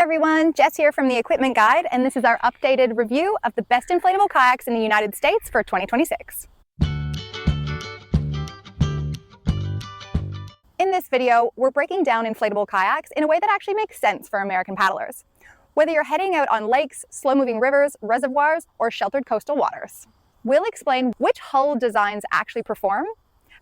everyone, Jess here from the Equipment Guide, and this is our updated review of the best inflatable kayaks in the United States for 2026. In this video, we're breaking down inflatable kayaks in a way that actually makes sense for American paddlers, whether you're heading out on lakes, slow-moving rivers, reservoirs, or sheltered coastal waters. We'll explain which hull designs actually perform,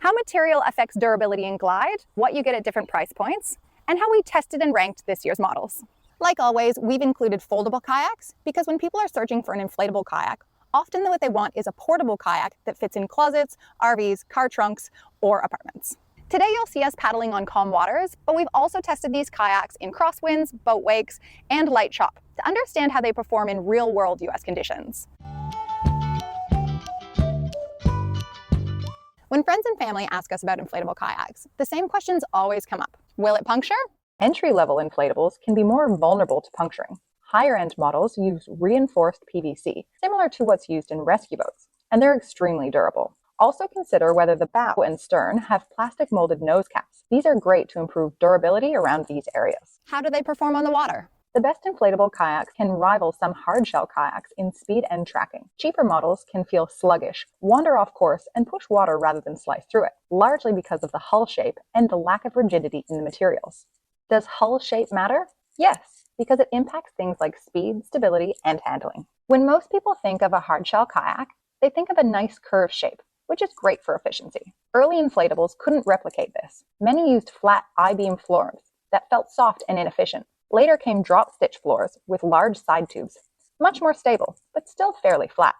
how material affects durability and glide, what you get at different price points, and how we tested and ranked this year's models. Like always, we've included foldable kayaks because when people are searching for an inflatable kayak, often what they want is a portable kayak that fits in closets, RVs, car trunks, or apartments. Today you'll see us paddling on calm waters, but we've also tested these kayaks in crosswinds, boat wakes, and light chop to understand how they perform in real-world US conditions. When friends and family ask us about inflatable kayaks, the same questions always come up. Will it puncture? Entry-level inflatables can be more vulnerable to puncturing. Higher-end models use reinforced PVC, similar to what's used in rescue boats, and they're extremely durable. Also consider whether the bow and stern have plastic molded nose caps. These are great to improve durability around these areas. How do they perform on the water? The best inflatable kayaks can rival some hardshell kayaks in speed and tracking. Cheaper models can feel sluggish, wander off course, and push water rather than slice through it, largely because of the hull shape and the lack of rigidity in the materials. Does hull shape matter? Yes, because it impacts things like speed, stability, and handling. When most people think of a hardshell kayak, they think of a nice curved shape, which is great for efficiency. Early inflatables couldn't replicate this. Many used flat I-beam floors that felt soft and inefficient. Later came drop stitch floors with large side tubes, much more stable, but still fairly flat.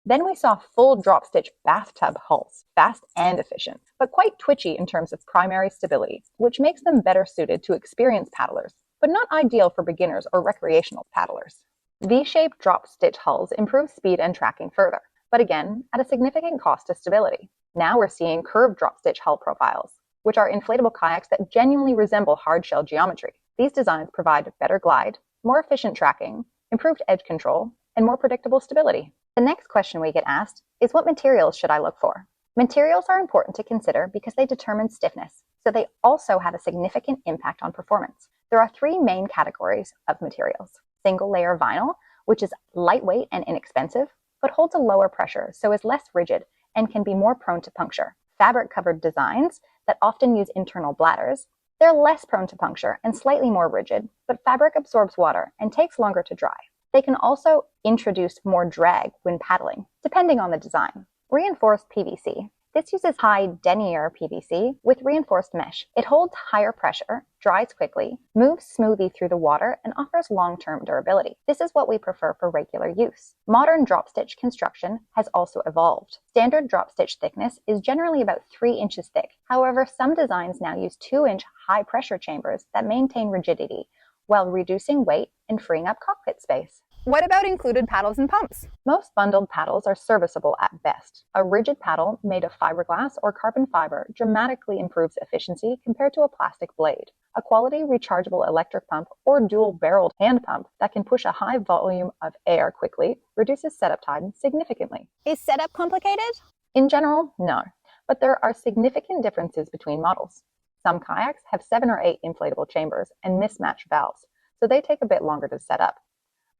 Then we saw full drop stitch bathtub hulls, fast and efficient, but quite twitchy in terms of primary stability, which makes them better suited to experienced paddlers, but not ideal for beginners or recreational paddlers. V-shaped drop stitch hulls improve speed and tracking further, but again, at a significant cost to stability. Now we're seeing curved drop stitch hull profiles, which are inflatable kayaks that genuinely resemble hardshell geometry. These designs provide better glide, more efficient tracking, improved edge control, and more predictable stability. The next question we get asked is, what materials should I look for? Materials are important to consider because they determine stiffness, so they also have a significant impact on performance. There are three main categories of materials. Single-layer vinyl, which is lightweight and inexpensive, but holds a lower pressure, so is less rigid and can be more prone to puncture. Fabric-covered designs that often use internal bladders, they're less prone to puncture and slightly more rigid, but fabric absorbs water and takes longer to dry. They can also introduce more drag when paddling, depending on the design. Reinforced PVC. This uses high denier PVC with reinforced mesh. It holds higher pressure, dries quickly, moves smoothly through the water, and offers long-term durability. This is what we prefer for regular use. Modern drop stitch construction has also evolved. Standard drop stitch thickness is generally about 3 inches thick. However, some designs now use 2-inch high-pressure chambers that maintain rigidity while reducing weight and freeing up cockpit space. What about included paddles and pumps? Most bundled paddles are serviceable at best. A rigid paddle made of fiberglass or carbon fiber dramatically improves efficiency compared to a plastic blade. A quality rechargeable electric pump or dual-barreled hand pump that can push a high volume of air quickly reduces setup time significantly. Is setup complicated? In general, no, but there are significant differences between models. Some kayaks have 7 or 8 inflatable chambers and mismatched valves, so they take a bit longer to set up.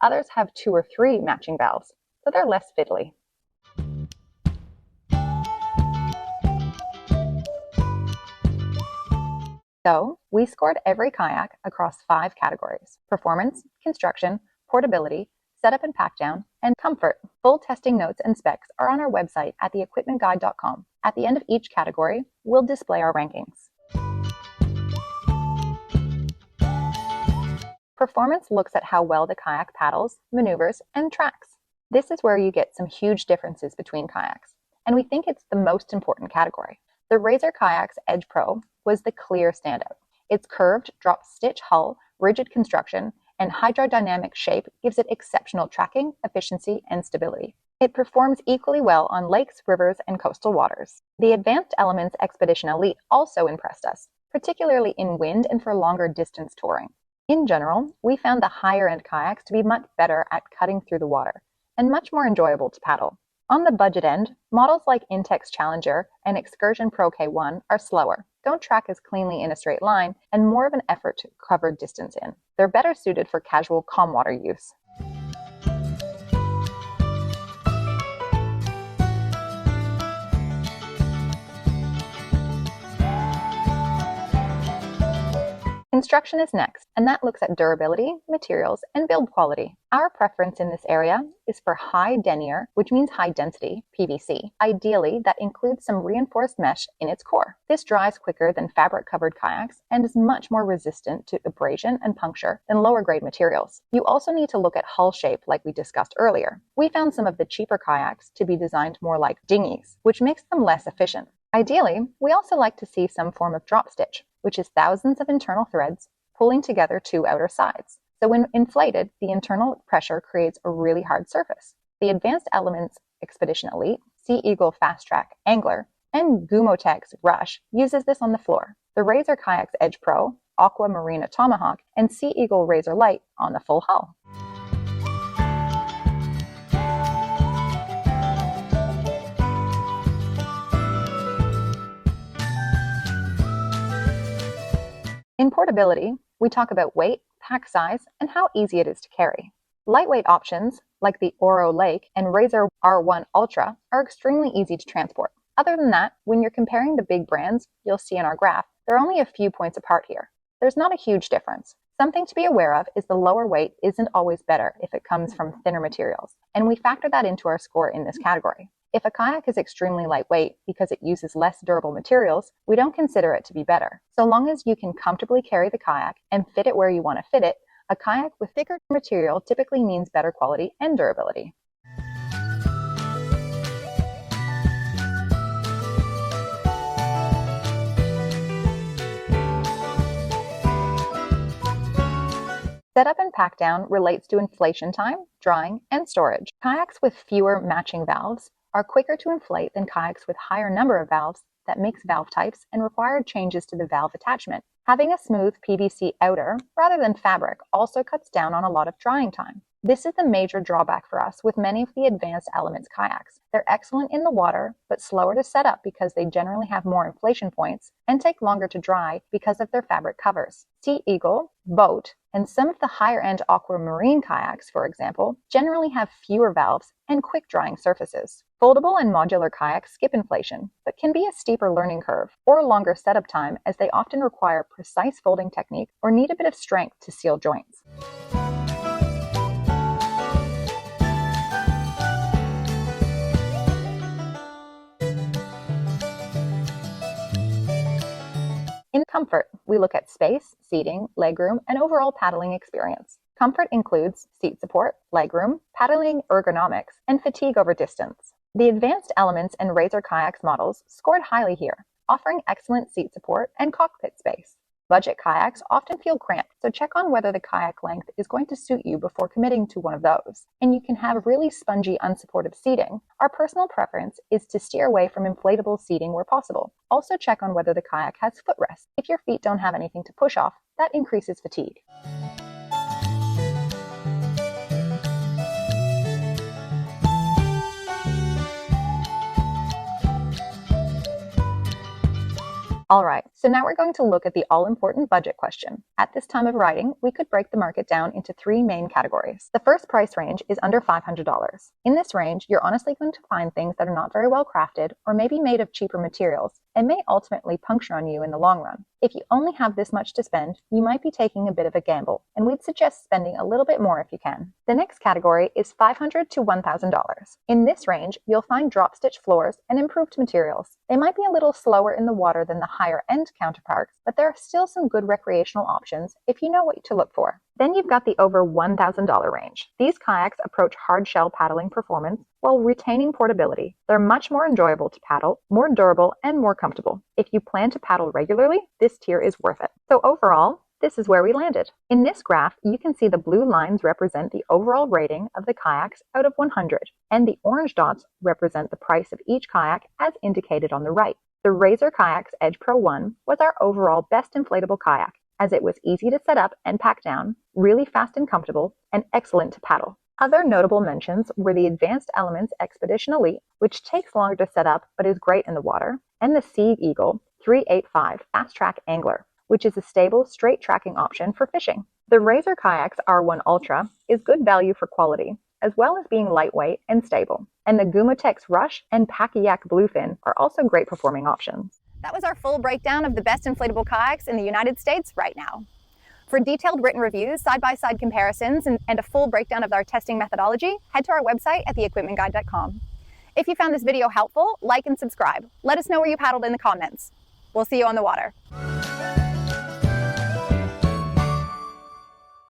Others have 2 or 3 matching valves, so they're less fiddly. So, we scored every kayak across 5 categories: performance, construction, portability, setup and pack down, and comfort. Full testing notes and specs are on our website at theequipmentguide.com. At the end of each category, we'll display our rankings. Performance looks at how well the kayak paddles, maneuvers, and tracks. This is where you get some huge differences between kayaks, and we think it's the most important category. The Razor Kayaks Edge Pro was the clear standout. Its curved drop stitch hull, rigid construction, and hydrodynamic shape gives it exceptional tracking, efficiency, and stability. It performs equally well on lakes, rivers, and coastal waters. The Advanced Elements Expedition Elite also impressed us, particularly in wind and for longer distance touring. In general, we found the higher-end kayaks to be much better at cutting through the water and much more enjoyable to paddle. On the budget end, models like Intex Challenger and Excursion Pro K1 are slower, don't track as cleanly in a straight line and more of an effort to cover distance in. They're better suited for casual calm water use. Construction is next, and that looks at durability, materials, and build quality. Our preference in this area is for high denier, which means high density, PVC. Ideally, that includes some reinforced mesh in its core. This dries quicker than fabric-covered kayaks and is much more resistant to abrasion and puncture than lower-grade materials. You also need to look at hull shape like we discussed earlier. We found some of the cheaper kayaks to be designed more like dinghies, which makes them less efficient. Ideally, we also like to see some form of drop stitch, which is thousands of internal threads pulling together two outer sides. So when inflated, the internal pressure creates a really hard surface. The Advanced Elements Expedition Elite, Sea Eagle FastTrack Angler, and Gumotek's Rush uses this on the floor. The Razor Kayaks Edge Pro, Aqua Marina Tomahawk, and Sea Eagle Razor Light on the full hull. In portability, we talk about weight, pack size, and how easy it is to carry. Lightweight options, like the Oro Lake and Razor R1 Ultra, are extremely easy to transport. Other than that, when you're comparing the big brands you'll see in our graph, there are only a few points apart here. There's not a huge difference. Something to be aware of is the lower weight isn't always better if it comes from thinner materials, and we factor that into our score in this category. If a kayak is extremely lightweight because it uses less durable materials, we don't consider it to be better. So long as you can comfortably carry the kayak and fit it where you want to fit it, a kayak with thicker material typically means better quality and durability. Setup and pack down relates to inflation time, drying, and storage. Kayaks with fewer matching valves are quicker to inflate than kayaks with higher number of valves that mix valve types and required changes to the valve attachment. Having a smooth PVC outer rather than fabric also cuts down on a lot of drying time. This is the major drawback for us with many of the Advanced Elements kayaks. They're excellent in the water, but slower to set up because they generally have more inflation points and take longer to dry because of their fabric covers. Sea Eagle, Boat, and some of the higher-end aquamarine kayaks, for example, generally have fewer valves and quick drying surfaces. Foldable and modular kayaks skip inflation, but can be a steeper learning curve or a longer setup time as they often require precise folding technique or need a bit of strength to seal joints. In comfort, we look at space, seating, legroom, and overall paddling experience. Comfort includes seat support, legroom, paddling ergonomics, and fatigue over distance. The Advanced Elements and Razor Kayaks models scored highly here, offering excellent seat support and cockpit space. Budget kayaks often feel cramped, so check on whether the kayak length is going to suit you before committing to one of those. And you can have really spongy, unsupportive seating. Our personal preference is to steer away from inflatable seating where possible. Also check on whether the kayak has footrest. If your feet don't have anything to push off, that increases fatigue. Alright, so now we're going to look at the all-important budget question. At this time of writing, we could break the market down into three main categories. The first price range is under $500. In this range, you're honestly going to find things that are not very well crafted or maybe made of cheaper materials and may ultimately puncture on you in the long run. If you only have this much to spend, you might be taking a bit of a gamble, and we'd suggest spending a little bit more if you can. The next category is $500 to $1,000. In this range, you'll find drop stitch floors and improved materials. They might be a little slower in the water than the higher end counterparts, but there are still some good recreational options if you know what to look for. Then you've got the over $1,000 range. These kayaks approach hard shell paddling performance while retaining portability. They're much more enjoyable to paddle, more durable, and more comfortable. If you plan to paddle regularly, this tier is worth it. So overall, this is where we landed. In this graph, you can see the blue lines represent the overall rating of the kayaks out of 100, and the orange dots represent the price of each kayak as indicated on the right. The Razor Kayaks Edge Pro 1 was our overall best inflatable kayak, as it was easy to set up and pack down, really fast and comfortable, and excellent to paddle. Other notable mentions were the Advanced Elements Expedition Elite, which takes longer to set up but is great in the water, and the Sea Eagle 385 FastTrack Angler, which is a stable, straight tracking option for fishing. The Razor Kayaks R1 Ultra is good value for quality, as well as being lightweight and stable. And the Gumatex Rush and Pacquiac Bluefin are also great performing options. That was our full breakdown of the best inflatable kayaks in the United States right now. For detailed written reviews, side-by-side comparisons, and a full breakdown of our testing methodology, head to our website at theequipmentguide.com. If you found this video helpful, like and subscribe. Let us know where you paddled in the comments. We'll see you on the water.